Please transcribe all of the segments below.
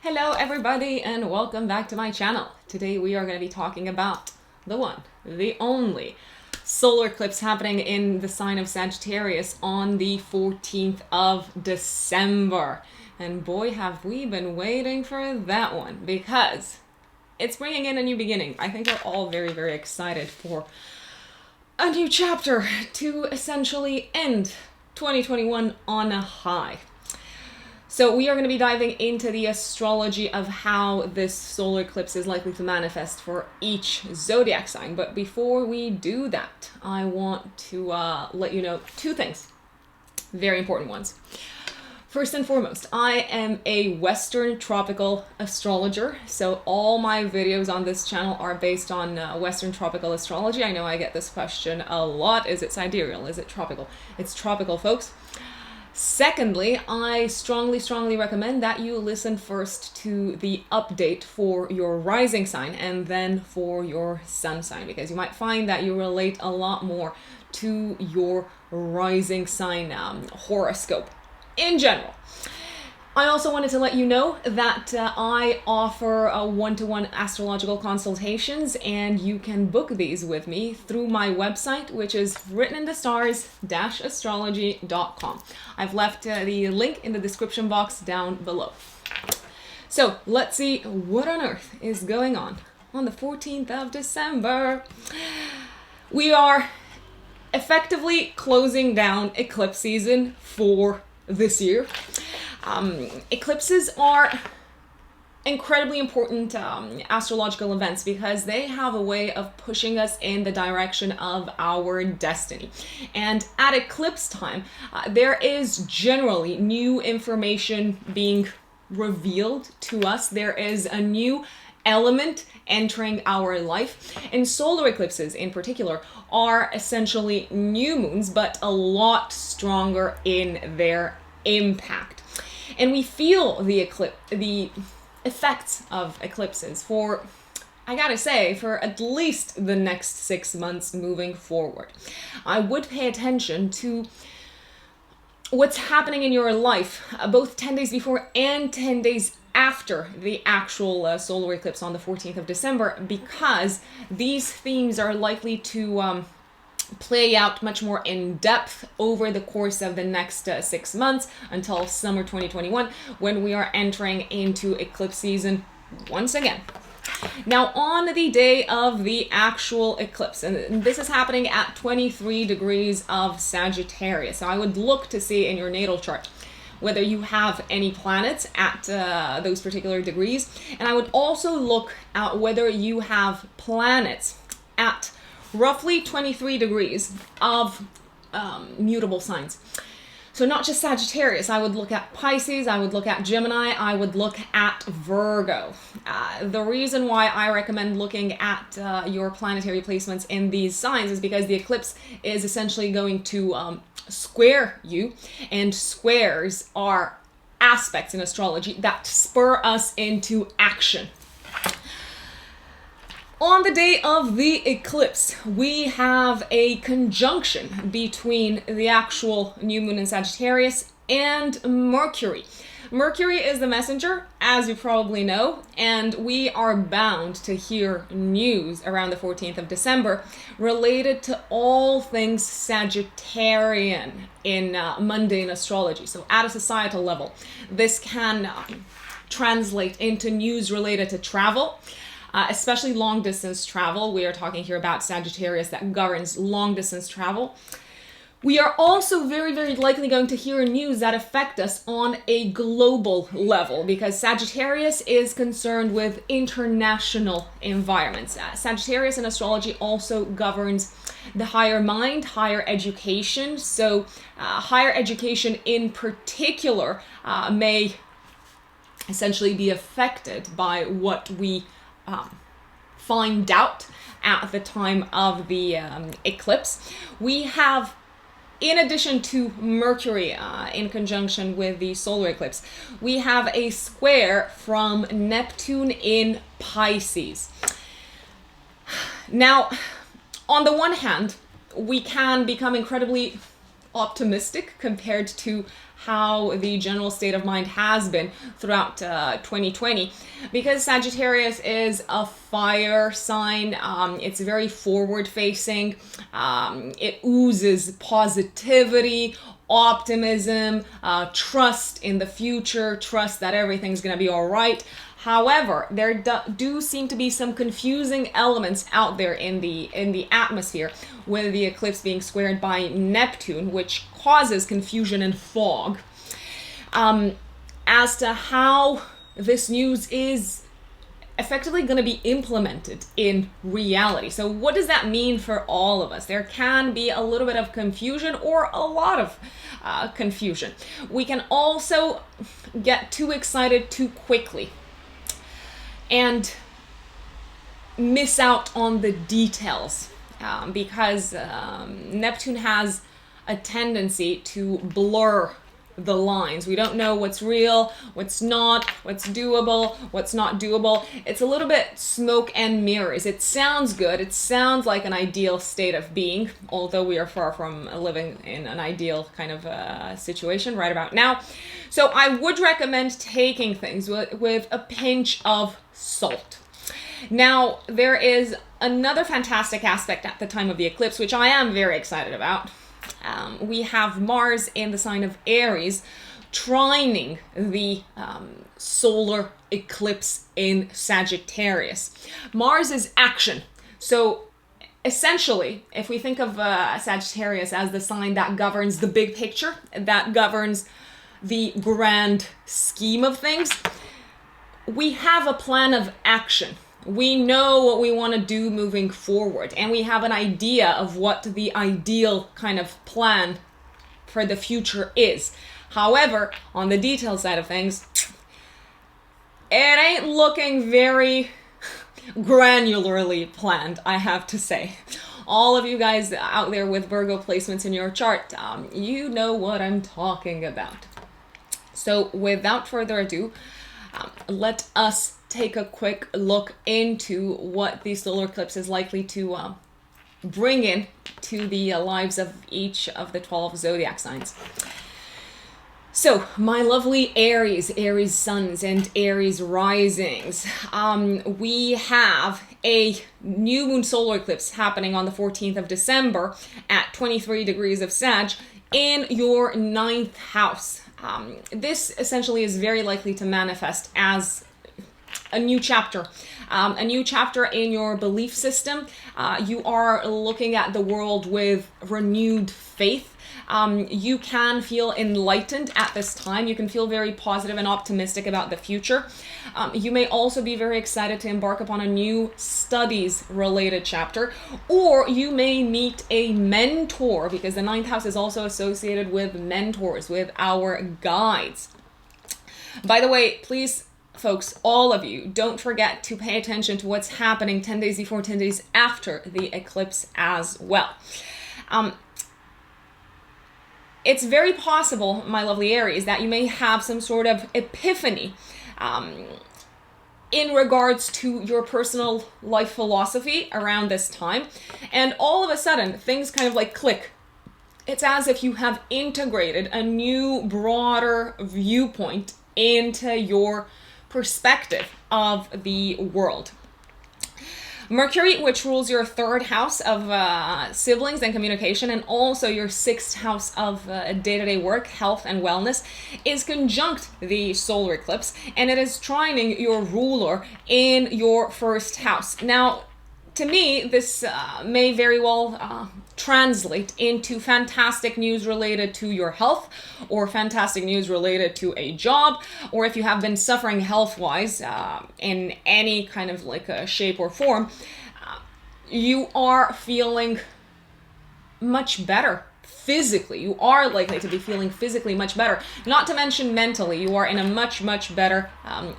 Hello everybody and welcome back to my channel. Today we are going to be talking about the one, the only solar eclipse happening in the sign of Sagittarius on the 14th of December. And boy have we been waiting for that one because it's bringing in a new beginning. I think we're all very, very excited for a new chapter to essentially end 2021 on a high. So we are going to be diving into the astrology of how this solar eclipse is likely to manifest for each zodiac sign. But before we do that, I want to let you know two things, very important ones. First and foremost, I am a Western tropical astrologer. So all my videos on this channel are based on Western tropical astrology. I know I get this question a lot. Is it sidereal? Is it tropical? It's tropical, folks. Secondly, I strongly recommend that you listen first to the update for your rising sign and then for your sun sign, because you might find that you relate a lot more to your rising sign horoscope in general. I also wanted to let you know that I offer one-to-one astrological consultations, and you can book these with me through my website, which is writteninthestars-astrology.com. I've left the link in the description box down below. So let's see what on earth is going on the 14th of December. We are effectively closing down eclipse season for this year. Eclipses are incredibly important astrological events because they have a way of pushing us in the direction of our destiny. And at eclipse time, there is generally new information being revealed to us. There is a new element entering our life. And solar eclipses in particular are essentially new moons, but a lot stronger in their impact. And we feel the effects of eclipses for, I gotta say, for at least the next 6 months moving forward. I would pay attention to what's happening in your life, both 10 days before and 10 days after the actual solar eclipse on the 14th of December, because these themes are likely to play out much more in depth over the course of the next 6 months until summer 2021, when we are entering into eclipse season once again. Now, on the day of the actual eclipse, and this is happening at 23 degrees of Sagittarius, so I would look to see in your natal chart whether you have any planets at those particular degrees, and I would also look at whether you have planets at roughly 23 degrees of mutable signs. So not just Sagittarius, I would look at Pisces, I would look at Gemini, I would look at Virgo. The reason why I recommend looking at your planetary placements in these signs is because the eclipse is essentially going to square you, and squares are aspects in astrology that spur us into action. On the day of the eclipse, we have a conjunction between the actual new moon in Sagittarius and Mercury. Mercury is the messenger, as you probably know, and we are bound to hear news around the 14th of December related to all things Sagittarian in mundane astrology. So at a societal level, this can translate into news related to travel, especially long distance travel. We are talking here about Sagittarius that governs long distance travel. We are also very, very likely going to hear news that affect us on a global level, because Sagittarius is concerned with international environments. Sagittarius in astrology also governs the higher mind, higher education. So higher education in particular may essentially be affected by what we find out at the time of the eclipse. We have, in addition to Mercury in conjunction with the solar eclipse, we have a square from Neptune in Pisces. Now, on the one hand, we can become incredibly optimistic compared to how the general state of mind has been throughout 2020, because Sagittarius is a fire sign. It's very forward facing. It oozes positivity, optimism, trust in the future, trust that everything's going to be all right. However, there do seem to be some confusing elements out there in the atmosphere, with the eclipse being squared by Neptune, which causes confusion and fog as to how this news is effectively going to be implemented in reality. So what does that mean for all of us? There can be a little bit of confusion or a lot of confusion. We can also get too excited too quickly and miss out on the details because Neptune has a tendency to blur the lines. We don't know what's real, what's not, what's doable, what's not doable. It's a little bit smoke and mirrors. It sounds good. It sounds like an ideal state of being, although we are far from living in an ideal kind of situation right about now. So I would recommend taking things with a pinch of salt. Now, there is another fantastic aspect at the time of the eclipse, which I am very excited about. We have Mars in the sign of Aries trining the solar eclipse in Sagittarius. Mars is action. So essentially, if we think of Sagittarius as the sign that governs the big picture, that governs the grand scheme of things, we have a plan of action. We know what we want to do moving forward, and we have an idea of what the ideal kind of plan for the future is. However, on the detail side of things, it ain't looking very granularly planned, I have to say. All of you guys out there with Virgo placements in your chart, you know what I'm talking about. So without further ado, let us take a quick look into what the solar eclipse is likely to bring in to the lives of each of the 12 zodiac signs. So, my lovely Aries, Aries suns, and Aries risings, we have a new moon solar eclipse happening on the 14th of December at 23 degrees of Sag in your 9th house. This essentially is very likely to manifest as a new chapter in your belief system. You are looking at the world with renewed faith. You can feel enlightened at this time. You can feel very positive and optimistic about the future. You may also be very excited to embark upon a new studies-related chapter, or you may meet a mentor, because the 9th house is also associated with mentors, with our guides. By the way, please, folks, all of you, don't forget to pay attention to what's happening 10 days before, 10 days after the eclipse as well. It's very possible, my lovely Aries, that you may have some sort of epiphany in regards to your personal life philosophy around this time. And all of a sudden, things kind of like click. It's as if you have integrated a new, broader viewpoint into your perspective of the world. Mercury, which rules your 3rd house of siblings and communication, and also your 6th house of day-to-day work, health, and wellness, is conjunct the solar eclipse, and it is trining your ruler in your 1st house. Now, to me, this may very well translate into fantastic news related to your health, or fantastic news related to a job, or if you have been suffering health-wise in any kind of like a shape or form, you are feeling much better physically. You are likely to be feeling physically much better. Not to mention mentally, you are in a much, much better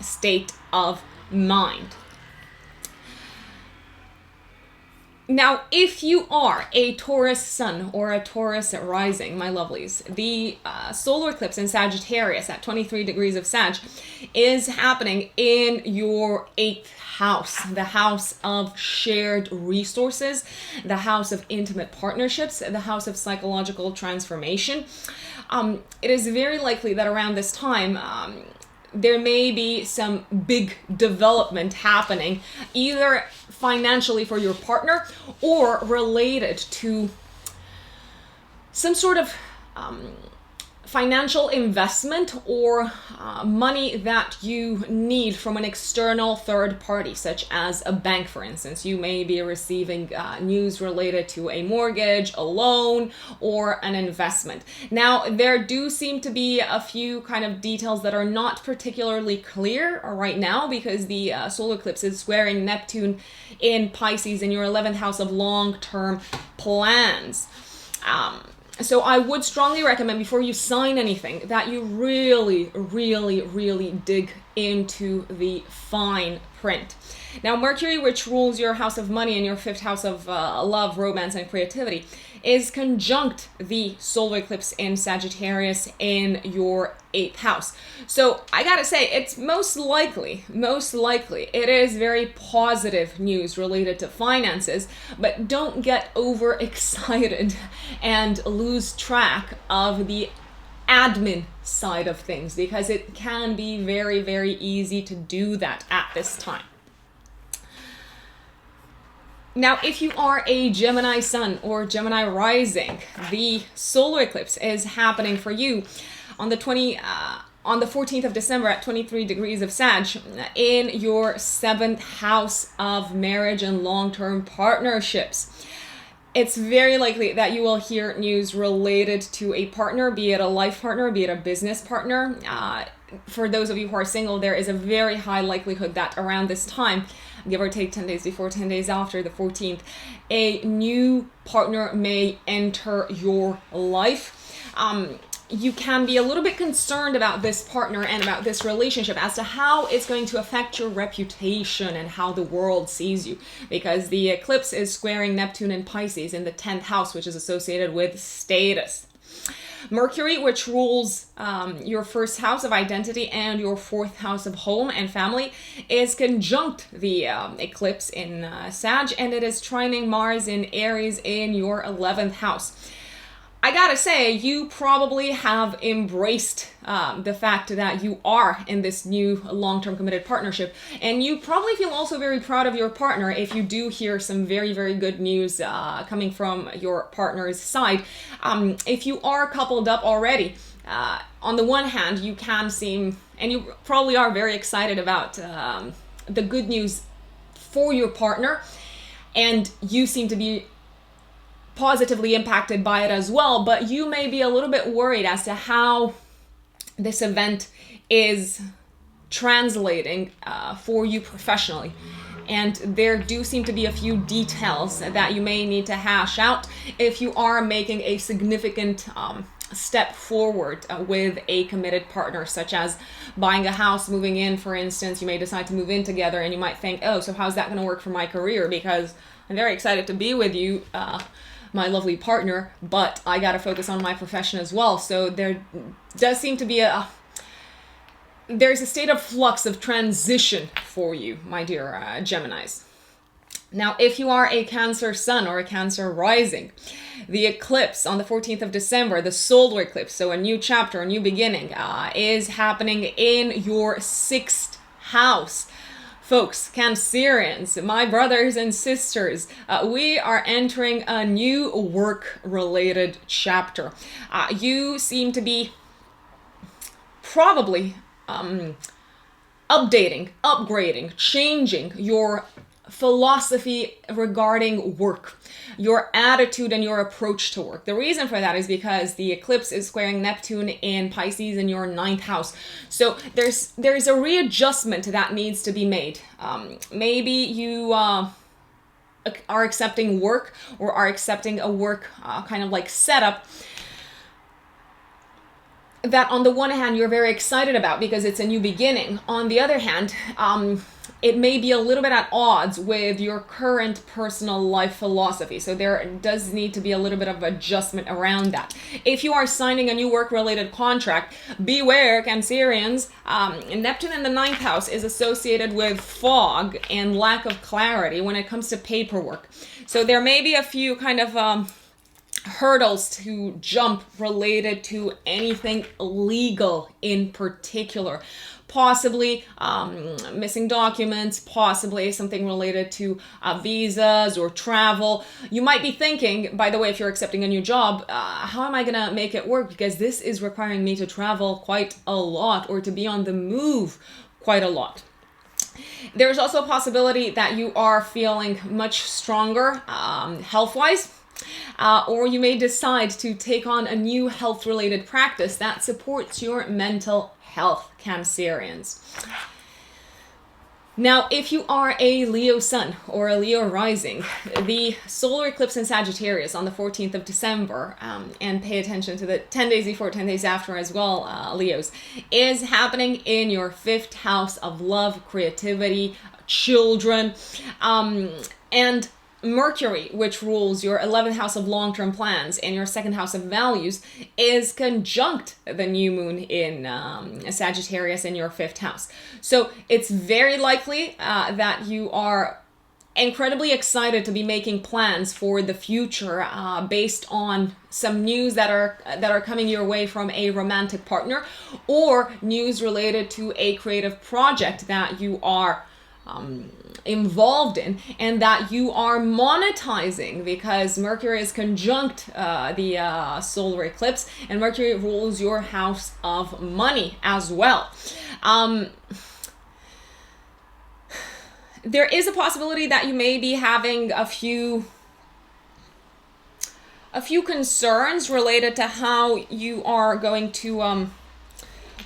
state of mind. Now, if you are a Taurus sun or a Taurus rising, my lovelies, the solar eclipse in Sagittarius at 23 degrees of Sag is happening in your 8th house, the house of shared resources, the house of intimate partnerships, the house of psychological transformation. It is very likely that around this time, there may be some big development happening, either financially for your partner or related to some sort of financial investment or money that you need from an external third party, such as a bank, for instance. You may be receiving news related to a mortgage, a loan, or an investment. Now, there do seem to be a few kind of details that are not particularly clear right now, because the solar eclipse is squaring Neptune in Pisces in your 11th house of long-term plans. So I would strongly recommend, before you sign anything, that you really, really, really dig into the fine print. Now, Mercury, which rules your house of money and your 5th house of love, romance, and creativity, is conjunct the solar eclipse in Sagittarius in your 8th house. So I gotta say, it's most likely, it is very positive news related to finances, but don't get overexcited and lose track of the admin side of things, because it can be very, very easy to do that at this time. Now, if you are a Gemini sun or Gemini rising, the solar eclipse is happening for you on the 14th of December at 23 degrees of Sag in your 7th house of marriage and long-term partnerships. It's very likely that you will hear news related to a partner, be it a life partner, be it a business partner. For those of you who are single, there is a very high likelihood that around this time, give or take 10 days before, 10 days after the 14th, a new partner may enter your life. You can be a little bit concerned about this partner and about this relationship as to how it's going to affect your reputation and how the world sees you, because the eclipse is squaring Neptune in Pisces in the 10th house, which is associated with status. Mercury, which rules your 1st house of identity and your 4th house of home and family, is conjunct the eclipse in Sag, and it is trining Mars in Aries in your 11th house. I gotta say, you probably have embraced the fact that you are in this new long-term committed partnership, and you probably feel also very proud of your partner if you do hear some very, very good news coming from your partner's side. If you are coupled up already, on the one hand, you can seem, and you probably are very excited about the good news for your partner, and you seem to be positively impacted by it as well, but you may be a little bit worried as to how this event is translating for you professionally. And there do seem to be a few details that you may need to hash out if you are making a significant step forward with a committed partner, such as buying a house, moving in, for instance. You may decide to move in together, and you might think, oh, so how's that going to work for my career? Because I'm very excited to be with you, my lovely partner, but I got to focus on my profession as well. So there does seem to be there's a state of flux of transition for you, my dear Geminis. Now, if you are a Cancer sun or a Cancer rising, the eclipse on the 14th of December, the solar eclipse, so a new chapter, a new beginning, is happening in your 6th house. Folks, Cancerians, my brothers and sisters, we are entering a new work-related chapter. You seem to be probably updating, upgrading, changing your philosophy regarding work, your attitude and your approach to work. The reason for that is because the eclipse is squaring Neptune in Pisces in your 9th house. So there's a readjustment that needs to be made. Maybe you are accepting work or are accepting a work kind of like setup that on the one hand you're very excited about because it's a new beginning. On the other hand, it may be a little bit at odds with your current personal life philosophy. So there does need to be a little bit of adjustment around that. If you are signing a new work-related contract, beware, Cancerians. Neptune in the 9th house is associated with fog and lack of clarity when it comes to paperwork. So there may be a few kind of hurdles to jump related to anything legal in particular. Possibly missing documents, possibly something related to visas or travel. You might be thinking, by the way, if you're accepting a new job, how am I going to make it work? Because this is requiring me to travel quite a lot or to be on the move quite a lot. There's also a possibility that you are feeling much stronger health-wise. Or you may decide to take on a new health-related practice that supports your mental health, Cancerians. Now, if you are a Leo sun or a Leo rising, the solar eclipse in Sagittarius on the 14th of December, and pay attention to the 10 days before, 10 days after as well, Leos, is happening in your 5th house of love, creativity, children, and Mercury, which rules your 11th house of long-term plans and your 2nd house of values, is conjunct the new moon in Sagittarius in your 5th house. So it's very likely that you are incredibly excited to be making plans for the future based on some news that are coming your way from a romantic partner, or news related to a creative project that you are involved in and that you are monetizing, because Mercury is conjunct the solar eclipse, and Mercury rules your house of money as well. There is a possibility that you may be having a few concerns related to how you are going to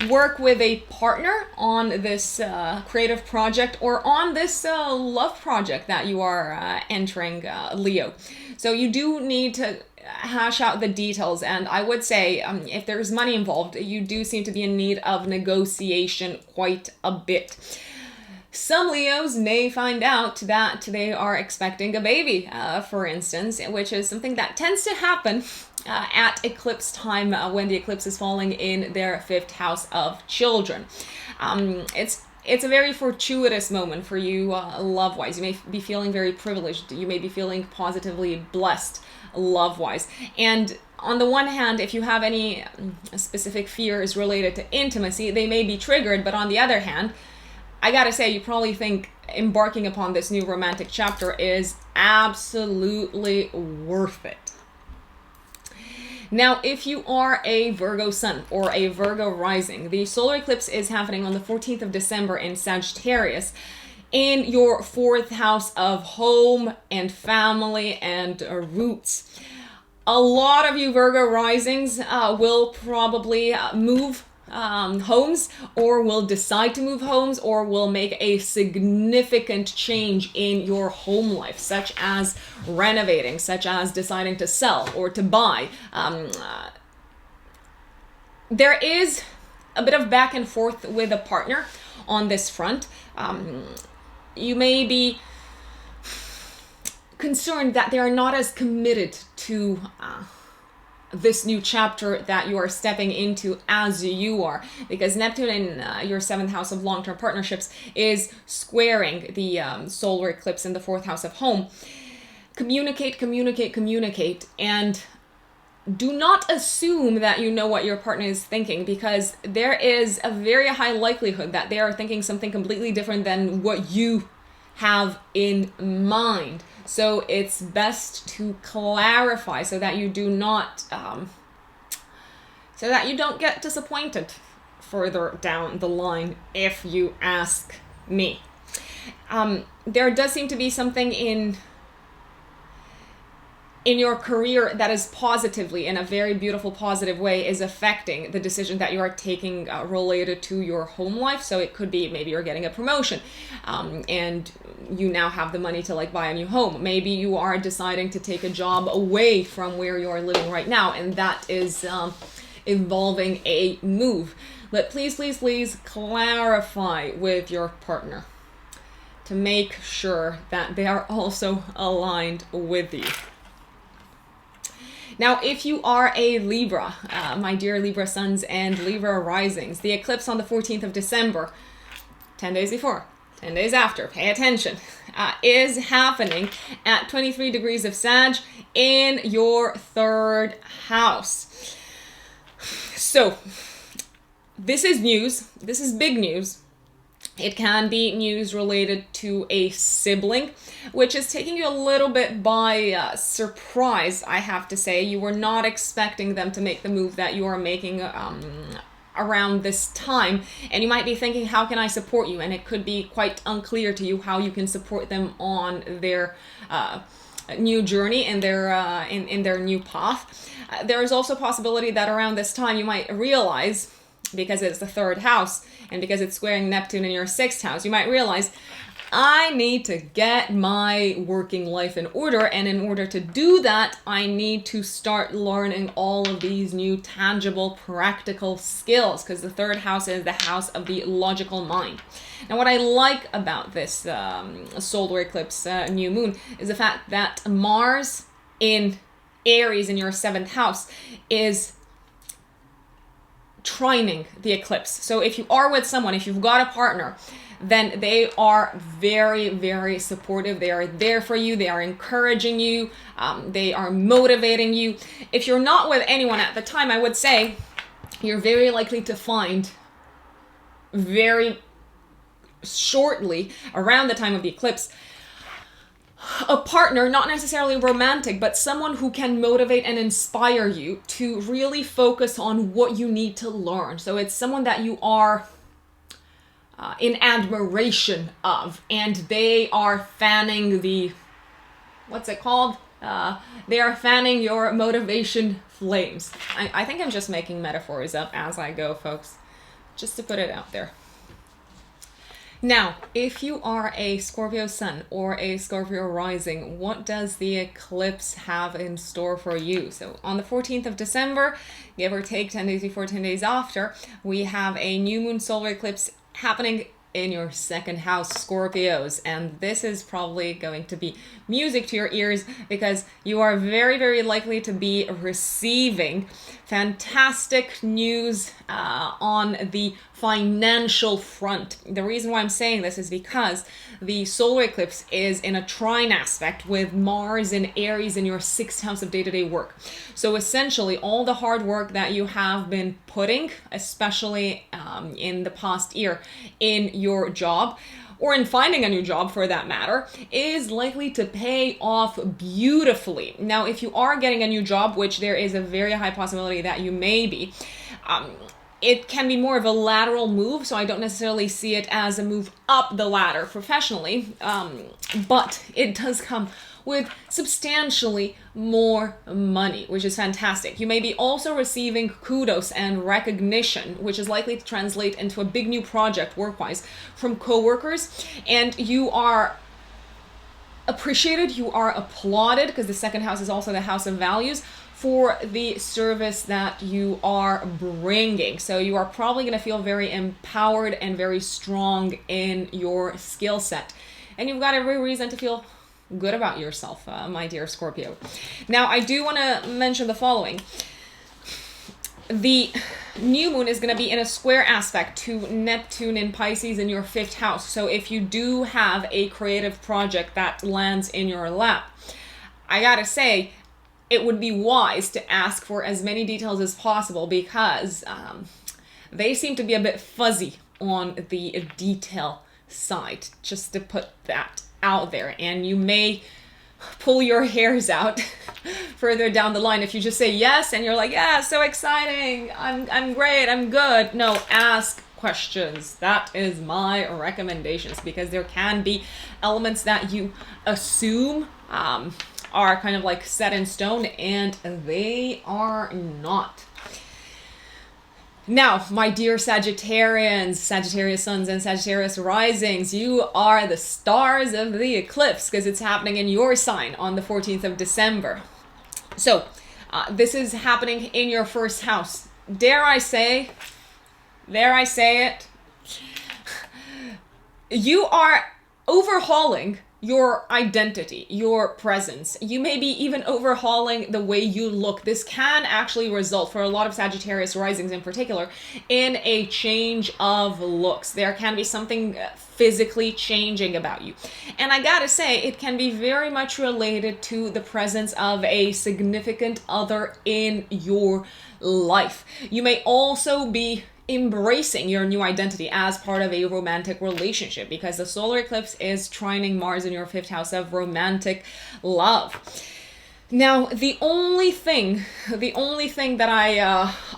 work with a partner on this creative project or on this love project that you are entering, Leo. So you do need to hash out the details, and I would say if there's money involved, you do seem to be in need of negotiation quite a bit. Some Leos may find out that they are expecting a baby, for instance, which is something that tends to happen at eclipse time when the eclipse is falling in their 5th house of children. It's a very fortuitous moment for you love-wise. You may be feeling very privileged. You may be feeling positively blessed love-wise. And on the one hand, if you have any specific fears related to intimacy, they may be triggered. But on the other hand, I gotta say, you probably think embarking upon this new romantic chapter is absolutely worth it. Now, if you are a Virgo sun or a Virgo rising, the solar eclipse is happening on the 14th of December in Sagittarius in your 4th house of home and family and roots. A lot of you Virgo risings will probably move homes, or will decide to move homes, or will make a significant change in your home life, such as renovating, such as deciding to sell or to buy. There is a bit of back and forth with a partner on this front. You may be concerned that they are not as committed to this new chapter that you are stepping into as you are, because Neptune in your 7th house of long-term partnerships is squaring the solar eclipse in the 4th house of home. Communicate, and do not assume that you know what your partner is thinking, because there is a very high likelihood that they are thinking something completely different than what you have in mind. So it's best to clarify so that you do not, so that you don't get disappointed further down the line, if you ask me. There does seem to be something in your career that is positively, in a very beautiful positive way, is affecting the decision that you are taking related to your home life. So it could be maybe you're getting a promotion and you now have the money to buy a new home. Maybe you are deciding to take a job away from where you're living right now, and that is involving a move. But please, please, please clarify with your partner to make sure that they are also aligned with you. Now, if you are a Libra, my dear Libra suns and Libra risings, the eclipse on the 14th of December, 10 days before, 10 days after, pay attention, is happening at 23 degrees of Sag in your third house. So, this is news. This is big news. It can be news related to a sibling, which is taking you a little bit by surprise, I have to say. You were not expecting them to make the move that you are making around this time, and you might be thinking, how can I support you? And it could be quite unclear to you how you can support them on their new journey and their in their new path. There is also a possibility that around this time you might realize, because it's the third house and because it's squaring Neptune in your sixth house, you might realize, I need to get my working life in order, and in order to do that, I need to start learning all of these new tangible, practical skills, because the third house is the house of the logical mind. Now, what I like about this solar eclipse new moon is the fact that Mars in Aries in your seventh house is trining the eclipse. So if you are with someone, if you've got a partner, then they are very, very supportive. They are there for you. They are encouraging you. They are motivating you. If you're not with anyone at the time, I would say you're very likely to find very shortly around the time of the eclipse a partner, not necessarily romantic, but someone who can motivate and inspire you to really focus on what you need to learn. So it's someone that you are in admiration of, and they are fanning the, what's it called? They are fanning your motivation flames. I think I'm just making metaphors up as I go, folks, just to put it out there. Now, if you are a Scorpio sun or a Scorpio rising, what does the eclipse have in store for you? So on the 14th of December, give or take 10 days before, 10 days after, we have a new moon solar eclipse happening in your second house, Scorpios. And this is probably going to be music to your ears, because you are very, very likely to be receiving fantastic news on the financial front. The reason why I'm saying this is because the solar eclipse is in a trine aspect with Mars in Aries in your sixth house of day-to-day work. So essentially all the hard work that you have been putting, especially in the past year, in your job, or in finding a new job for that matter, is likely to pay off beautifully. Now, if you are getting a new job, which there is a very high possibility that you may be, it can be more of a lateral move, so I don't necessarily see it as a move up the ladder professionally, but it does come with substantially more money, which is fantastic. You may be also receiving kudos and recognition, which is likely to translate into a big new project work-wise from coworkers, and you are appreciated, you are applauded, because the second house is also the house of values, for the service that you are bringing. So you are probably going to feel very empowered and very strong in your skill set, and you've got every reason to feel good about yourself, my dear Scorpio. Now, I do want to mention the following. The new moon is going to be in a square aspect to Neptune in Pisces in your fifth house. So if you do have a creative project that lands in your lap, I gotta say, it would be wise to ask for as many details as possible, because they seem to be a bit fuzzy on the detail side, just to put that out there. And you may pull your hairs out further down the line if you just say yes and you're like, yeah, so exciting, I'm great, I'm good. No, ask questions. That is my recommendations, because there can be elements that you assume are kind of like set in stone, and they are not. Now, my dear Sagittarians, Sagittarius suns and Sagittarius risings, you are the stars of the eclipse, because it's happening in your sign on the 14th of December. So this is happening in your first house, dare I say it, you are overhauling your identity, your presence. You may be even overhauling the way you look. This can actually result, for a lot of Sagittarius risings in particular, in a change of looks. There can be something physically changing about you. And I gotta say, it can be very much related to the presence of a significant other in your life. You may also be embracing your new identity as part of a romantic relationship, because the solar eclipse is trining Mars in your 5th house of romantic love. Now, the only thing that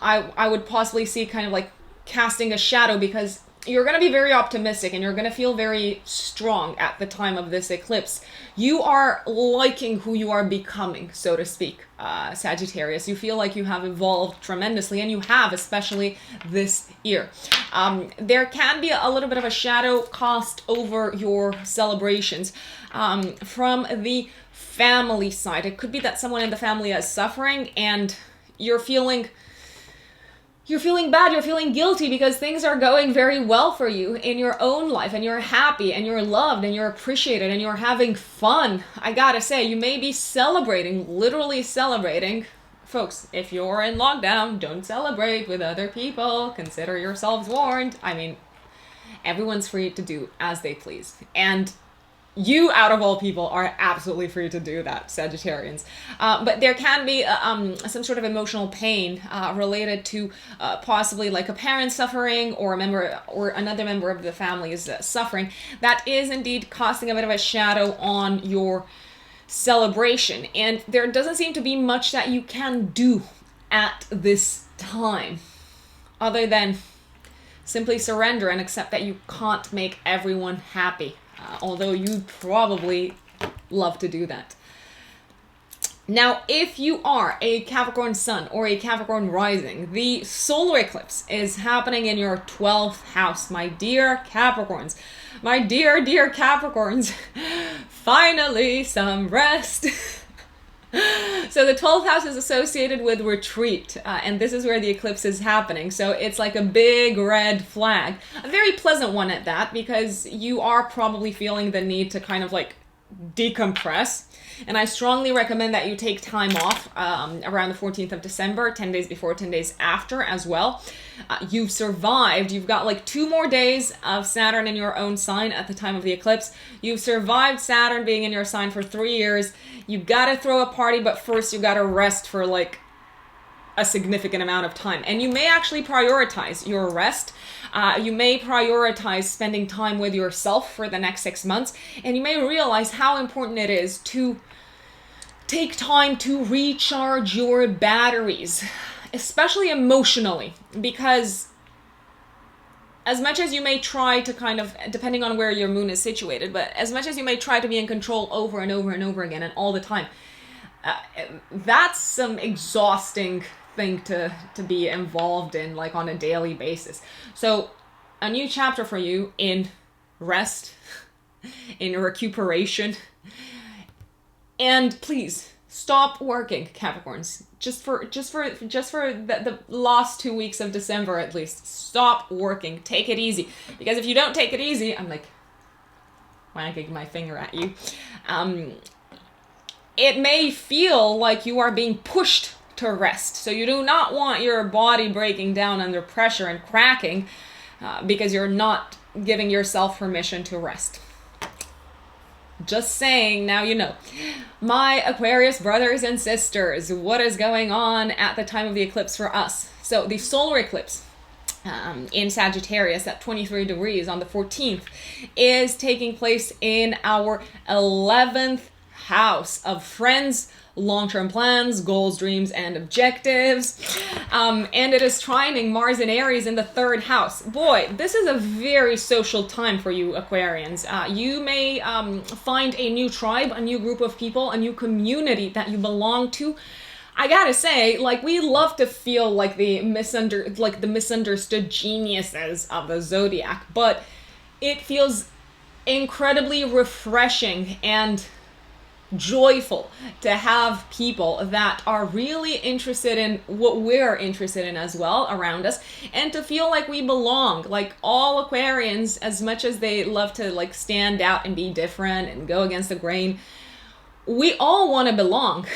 I would possibly see kind of like casting a shadow, because you're going to be very optimistic and you're going to feel very strong at the time of this eclipse. You are liking who you are becoming, so to speak, Sagittarius. You feel like you have evolved tremendously, and you have, especially this year. There can be a little bit of a shadow cast over your celebrations from the family side. It could be that someone in the family is suffering and you're feeling bad, you're feeling guilty because things are going very well for you in your own life, and you're happy and you're loved and you're appreciated and you're having fun. I gotta say, you may be celebrating, literally celebrating. Folks, if you're in lockdown, don't celebrate with other people. Consider yourselves warned. I mean, everyone's free to do as they please. And you, out of all people, are absolutely free to do that, Sagittarians. But there can be some sort of emotional pain related to possibly like a parent suffering, or a member or another member of the family is suffering. That is indeed casting a bit of a shadow on your celebration. And there doesn't seem to be much that you can do at this time other than simply surrender and accept that you can't make everyone happy. Although you'd probably love to do that. Now, if you are a Capricorn sun or a Capricorn rising, the solar eclipse is happening in your 12th house, my dear Capricorns. My dear Capricorns, finally some rest. So the 12th house is associated with retreat, and this is where the eclipse is happening. So it's like a big red flag, a very pleasant one at that, because you are probably feeling the need to kind of like decompress. And I strongly recommend that you take time off around the 14th of December, 10 days before, 10 days after as well. You've survived. You've got like 2 more days of Saturn in your own sign at the time of the eclipse. You've survived Saturn being in your sign for 3 years. You've got to throw a party, but first you've got to rest for like a significant amount of time. And you may actually prioritize your rest. You may prioritize spending time with yourself for the next 6 months. And you may realize how important it is to take time to recharge your batteries, especially emotionally, because as much as you may try to kind of, depending on where your moon is situated, but as much as you may try to be in control over and over and over again and all the time, that's some exhausting thing to be involved in, like on a daily basis. So a new chapter for you in rest, in recuperation. And please stop working, Capricorns. Just for the last 2 weeks of December at least. Stop working. Take it easy. Because if you don't take it easy, I'm like wagging my finger at you. It may feel like you are being pushed to rest. So you do not want your body breaking down under pressure and cracking because you're not giving yourself permission to rest. Just saying, now you know. My Aquarius brothers and sisters, what is going on at the time of the eclipse for us? So the solar eclipse in Sagittarius at 23 degrees on the 14th is taking place in our 11th house of friends, long-term plans, goals, dreams, and objectives. And it is trining Mars and Aries in the 3rd house. Boy, this is a very social time for you Aquarians. You may find a new tribe, a new group of people, a new community that you belong to. I gotta say, like, we love to feel like the misunderstood geniuses of the zodiac, but it feels incredibly refreshing and joyful to have people that are really interested in what we're interested in as well around us, and to feel like we belong. Like all Aquarians, as much as they love to like stand out and be different and go against the grain, we all want to belong.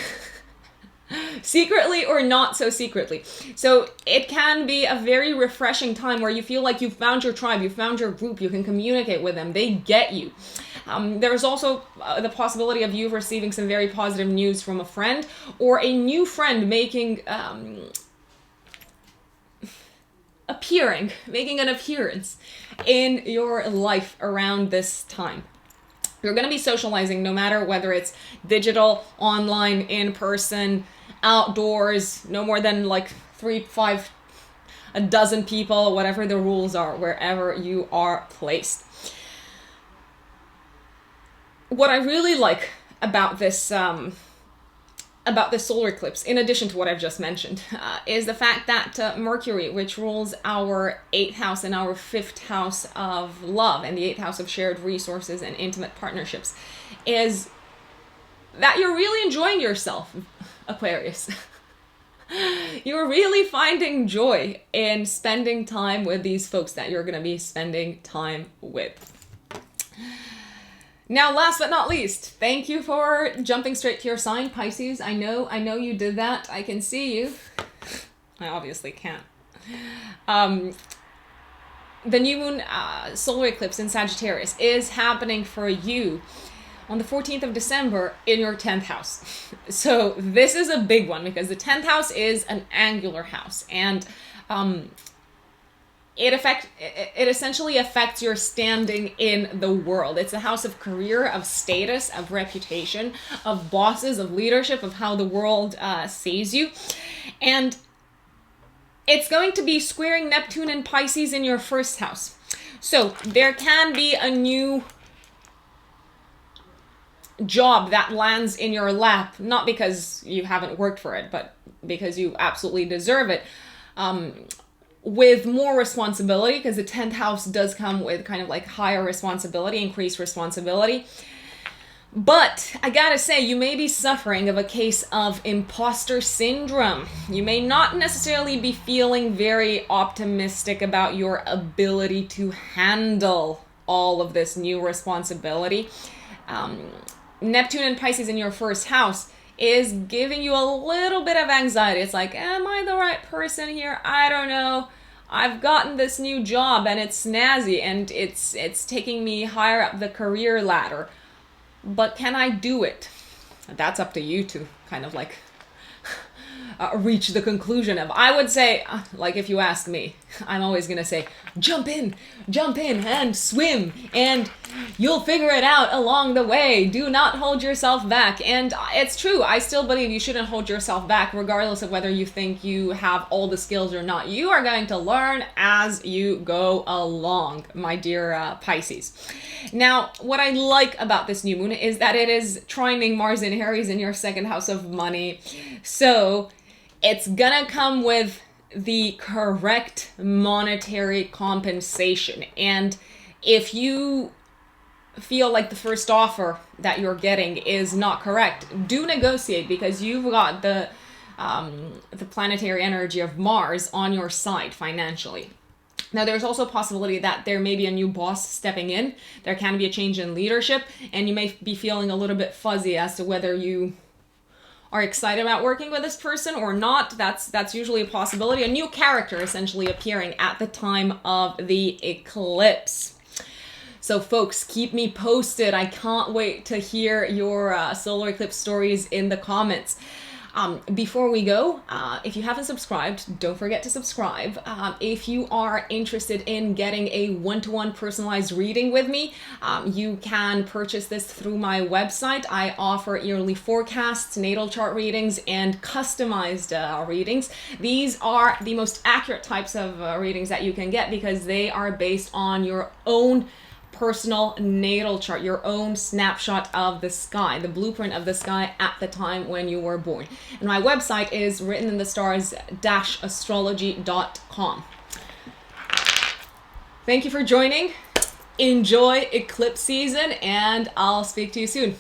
Secretly or not so secretly. So it can be a very refreshing time where you feel like you've found your tribe, you've found your group, you can communicate with them, they get you. There's also the possibility of you receiving some very positive news from a friend, or a new friend making an appearance in your life around this time. You're going to be socializing no matter whether it's digital, online, in person, outdoors, no more than like 3, 5, a dozen people, whatever the rules are, wherever you are placed. What I really like about this solar eclipse, in addition to what I've just mentioned, is the fact that Mercury, which rules our 8th house and our 5th house of love, and the 8th house of shared resources and intimate partnerships, is that you're really enjoying yourself, Aquarius. You're really finding joy in spending time with these folks that you're going to be spending time with. Now, last but not least, thank you for jumping straight to your sign, Pisces. I know you did that. I can see you. I obviously can't. The new moon solar eclipse in Sagittarius is happening for you on the 14th of December in your 10th house. So this is a big one because the 10th house is an angular house, and it essentially affects your standing in the world. It's a house of career, of status, of reputation, of bosses, of leadership, of how the world sees you. And it's going to be squaring Neptune and Pisces in your 1st house. So there can be a new job that lands in your lap, not because you haven't worked for it, but because you absolutely deserve it. With more responsibility, because the 10th house does come with kind of like higher responsibility, increased responsibility. But I gotta say, you may be suffering of a case of imposter syndrome. You may not necessarily be feeling very optimistic about your ability to handle all of this new responsibility. Neptune and Pisces in your 1st house is giving you a little bit of anxiety. It's like, am I the right person here? I don't know. I've gotten this new job and it's snazzy and it's taking me higher up the career ladder. But can I do it? That's up to you to kind of like reach the conclusion of. I would say, like if you ask me, I'm always going to say, jump in and swim, and you'll figure it out along the way. Do not hold yourself back. And it's true. I still believe you shouldn't hold yourself back, regardless of whether you think you have all the skills or not. You are going to learn as you go along, my dear Pisces. Now, what I like about this new moon is that it is trining Mars in Aries in your 2nd house of money. So it's gonna come with the correct monetary compensation. And if you feel like the first offer that you're getting is not correct, do negotiate, because you've got the planetary energy of Mars on your side financially. Now, there's also a possibility that there may be a new boss stepping in. There can be a change in leadership, and you may be feeling a little bit fuzzy as to whether you are excited about working with this person or not. That's usually a possibility. A new character essentially appearing at the time of the eclipse. So folks, keep me posted. I can't wait to hear your solar eclipse stories in the comments. Before we go, if you haven't subscribed, don't forget to subscribe. If you are interested in getting a one-to-one personalized reading with me, you can purchase this through my website. I offer yearly forecasts, natal chart readings, and customized readings. These are the most accurate types of readings that you can get because they are based on your own personal natal chart, your own snapshot of the sky, the blueprint of the sky at the time when you were born. And my website is writteninthestars-astrology.com. Thank you for joining. Enjoy eclipse season, and I'll speak to you soon.